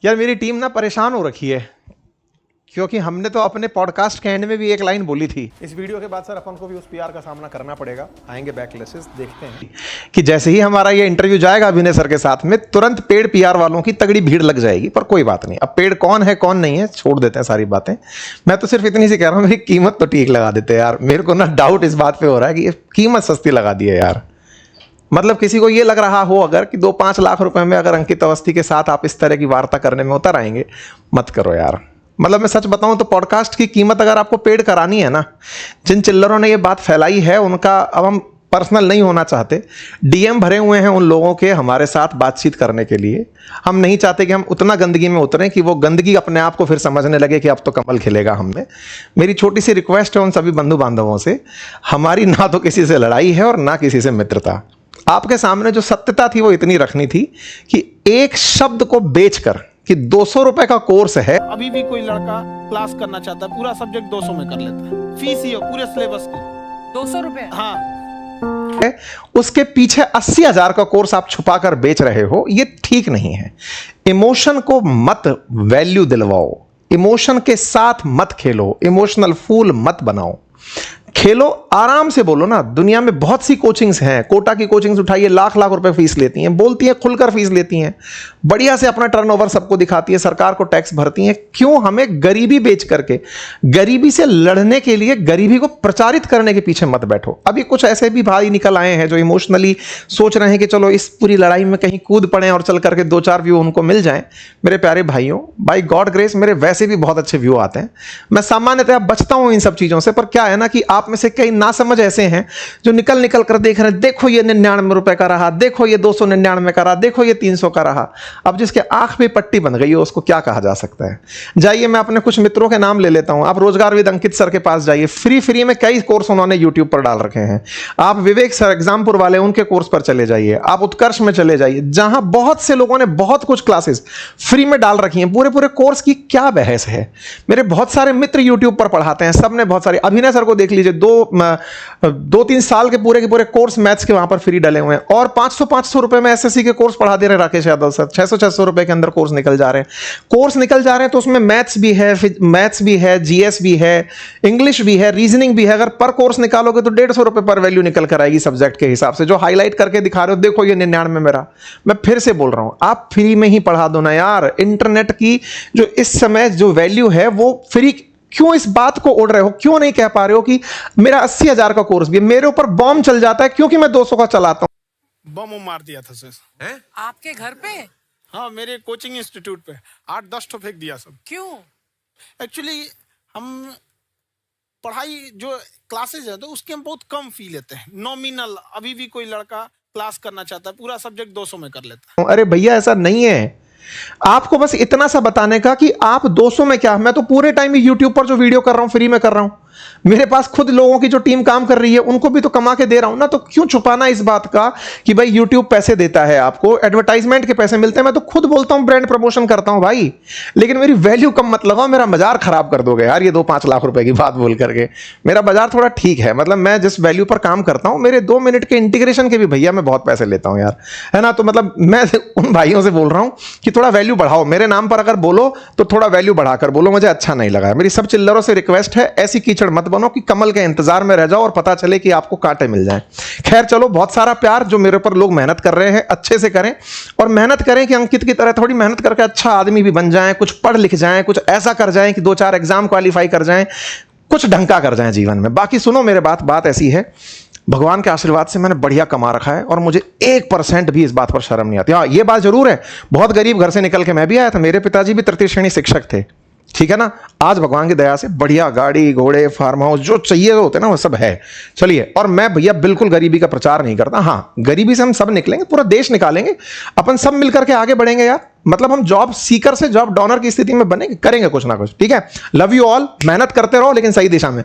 यार मेरी टीम ना परेशान हो रखी है, क्योंकि हमने तो अपने पॉडकास्ट के एंड में भी एक लाइन बोली थी। इस वीडियो के बाद सर अपन को भी उस पीआर का सामना करना पड़ेगा, आएंगे बैकलैशेस, देखते हैं कि जैसे ही हमारा ये इंटरव्यू जाएगा अभिनय सर के साथ में, तुरंत पेड पीआर वालों की तगड़ी भीड़ लग जाएगी। पर कोई बात नहीं, अब पेड कौन है कौन नहीं है छोड़ देते हैं सारी बातें। मैं तो सिर्फ इतनी सी कह रहा हूँ, मेरी कीमत तो ठीक लगा देते हैं यार। मेरे को ना डाउट इस बात पर हो रहा है कि ये कीमत सस्ती लगा दी है यार। मतलब किसी को ये लग रहा हो अगर कि 2-5 लाख रुपए में अगर अंकित अवस्थी के साथ आप इस तरह की वार्ता करने में उतर आएंगे, मत करो यार। मतलब मैं सच बताऊं तो पॉडकास्ट की कीमत अगर आपको पेड करानी है ना, जिन चिल्लरों ने ये बात फैलाई है उनका अब हम पर्सनल नहीं होना चाहते। डीएम भरे हुए हैं उन लोगों के हमारे साथ बातचीत करने के लिए। हम नहीं चाहते कि हम उतना गंदगी में उतरें कि वो गंदगी अपने आप को फिर समझने लगे कि अब तो कमल खिलेगा हमने। मेरी छोटी सी रिक्वेस्ट है उन सभी बंधु बांधवों से, हमारी ना तो किसी से लड़ाई है और ना किसी से मित्रता। आपके सामने जो सत्यता थी वो इतनी रखनी थी कि एक शब्द को बेचकर कि 200 रुपए का कोर्स है, अभी भी कोई लड़का क्लास करना चाहता है, पूरा सब्जेक्ट 200 में कर लेता है, फीस ही हो पूरे सिलेबस की 200 रुपए। हाँ, उसके पीछे 80,000 का कोर्स आप छुपाकर बेच रहे हो, ये ठीक नहीं है। इमोशन को मत वैल्यू दिलवाओ, इमोशन के साथ मत खेलो, इमोशनल फूल मत बनाओ। खेलो, आराम से बोलो ना। दुनिया में बहुत सी कोचिंग्स हैं, कोटा की कोचिंग्स उठाइए, लाख लाख रुपए फीस लेती हैं, बोलती हैं खुलकर फीस लेती हैं, बढ़िया से अपना टर्नओवर सबको दिखाती है, सरकार को टैक्स भरती हैं। क्यों हमें गरीबी बेच करके, गरीबी से लड़ने के लिए गरीबी को प्रचारित करने के पीछे मत बैठो। अभी कुछ ऐसे भी भाई निकल आए हैं जो इमोशनली सोच रहे हैं कि चलो इस पूरी लड़ाई में कहीं कूद पड़े और चल करके 2-4 व्यू उनको मिल जाएं। मेरे प्यारे भाइयों, बाय गॉड ग्रेस मेरे वैसे भी बहुत अच्छे व्यू आते हैं, मैं सामान्यतः बचता हूं इन सब चीजों से। पर क्या है ना कि आप में से कई नासमझ ऐसे हैं जो निकल निकल कर देख रहे हैं, देखो ये 99 रुपए का रहा, देखो ये 299 का रहा, देखो ये 300 का रहा। अब जिसके आंख में पट्टी बन गई है उसको क्या कहा जा सकता है। जाइए, मैं अपने कुछ मित्रों के नाम ले लेता हूं। आप रोजगार विद अंकित सर के पास जाइए, फ्री में कई कोर्स उन्होंने यूट्यूब पर डाल रखे हैं। आप विवेक सर एग्जामपुर वाले, उनके कोर्स पर चले जाइए, आप उत्कर्ष में चले जाइए, जहां बहुत से लोगों ने बहुत कुछ क्लासेस फ्री में डाल रखी हैं। पूरे कोर्स की क्या बहस है। मेरे बहुत सारे मित्र यूट्यूब पर पढ़ाते हैं, सबने बहुत सारे। अभिनय सर को देख लीजिए, 2-3 साल के पूरे कोर्स मैथ्स के वहां पर फ्री डले हुए हैं, और 500 रुपए में एसएससी के कोर्स पढ़ा दे रहे हैं राकेश यादव सर। 600 रुपए के अंदर कोर्स निकल जा रहे हैं। तो उसमें मैथ्स भी है, जीएस भी है, इंग्लिश भी है, रीजनिंग भी है। अगर पर कोर्स निकालोगे तो 150 रुपए पर वैल्यू निकल कर आएगी सब्जेक्ट के हिसाब से। जो हाईलाइट करके दिखा रहे हो, देखो ये 99 मेरा। मैं फिर से बोल रहा हूं, आप फ्री में ही पढ़ा दो ना यार। इंटरनेट की जो इस समय जो वैल्यू है वो फ्री। क्यों इस बात को ओढ़ रहे हो? क्यों नहीं कह पा रहे हो कि मेरा 80,000 का कोर्स भी है, मेरे ऊपर बॉम्ब चल जाता है क्योंकि मैं 200 का चलाता हूं। बम मार दिया था सर। आपके घर पे? हाँ, मेरे कोचिंग इंस्टीट्यूट पे 8-10 ठो फेंक दिया सब। क्यों? एक्चुअली हम पढ़ाई जो क्लासेज है तो उसके हम बहुत कम फी लेते हैं, नॉमिनल। अभी भी कोई लड़का क्लास करना चाहता है, पूरा सब्जेक्ट 200 में कर लेता है। अरे भैया ऐसा नहीं है। आपको बस इतना सा बताने का कि आप 200 में क्या, मैं तो पूरे टाइम यूट्यूब पर जो वीडियो कर रहा हूं फ्री में कर रहा हूं। मेरे पास खुद लोगों की जो टीम काम कर रही है उनको भी तो कमा के दे रहा हूं ना। तो क्यों छुपाना इस बात का कि भाई यूट्यूब पैसे देता है, आपको एडवर्टाइजमेंट के पैसे मिलते हैं। मैं तो खुद बोलता हूं, ब्रांड प्रमोशन करता हूं भाई, लेकिन मेरी वैल्यू कम मत लगाओ, मेरा बाजार खराब कर दोगे यार। ये 2-5 लाख रुपए की बात बोल करके मेरा बाजार थोड़ा ठीक है। मतलब मैं जिस वैल्यू पर काम करता हूं, मेरे 2 मिनट के इंटीग्रेशन के भी भैया मैं बहुत पैसे लेता हूं यार, है ना। तो मतलब मैं उन भाइयों से बोल रहा हूं कि थोड़ा वैल्यू बढ़ाओ। मेरे नाम पर अगर बोलो तो थोड़ा वैल्यू बढ़ाकर बोलो, मुझे अच्छा नहीं लगा। मेरी सब चिल्लरों से रिक्वेस्ट है, ऐसी कीचड़ मत बनो कि कमल के इंतजार में रह जाओ और पता चले कि आपको कांटे मिल जाएं। खैर चलो, बहुत सारा प्यार। जो मेरे पर लोग मेहनत कर रहे हैं अच्छे से करें, और मेहनत करें कि अंकित की तरह थोड़ी मेहनत करके अच्छा आदमी भी बन जाएं, कुछ पढ़ लिख जाएं, कुछ ऐसा कर जाएं कि 2-4 एग्जाम क्वालिफाई कर जाएं, कुछ ढंका कर जाएं जीवन में। बाकी सुनो मेरे बात ऐसी है, भगवान के आशीर्वाद से मैंने बढ़िया कमा रखा है और मुझे 1% भी इस बात पर शर्म नहीं आती। हाँ, ये बात जरूर है, बहुत गरीब घर से निकल के मैं भी आया था। मेरे पिताजी भी तृतीय श्रेणी शिक्षक थे, ठीक है ना। आज भगवान की दया से बढ़िया गाड़ी घोड़े फार्म हाउस जो चाहिए होते ना वो सब है। चलिए, और मैं भैया बिल्कुल गरीबी का प्रचार नहीं करता। हाँ, गरीबी से हम सब निकलेंगे, पूरा देश निकालेंगे, अपन सब मिलकर के आगे बढ़ेंगे यार। मतलब हम जॉब सीकर से जॉब डोनर की स्थिति में बनेंगे, करेंगे कुछ ना कुछ, ठीक है। लव यू ऑल, मेहनत करते रहो लेकिन सही दिशा में।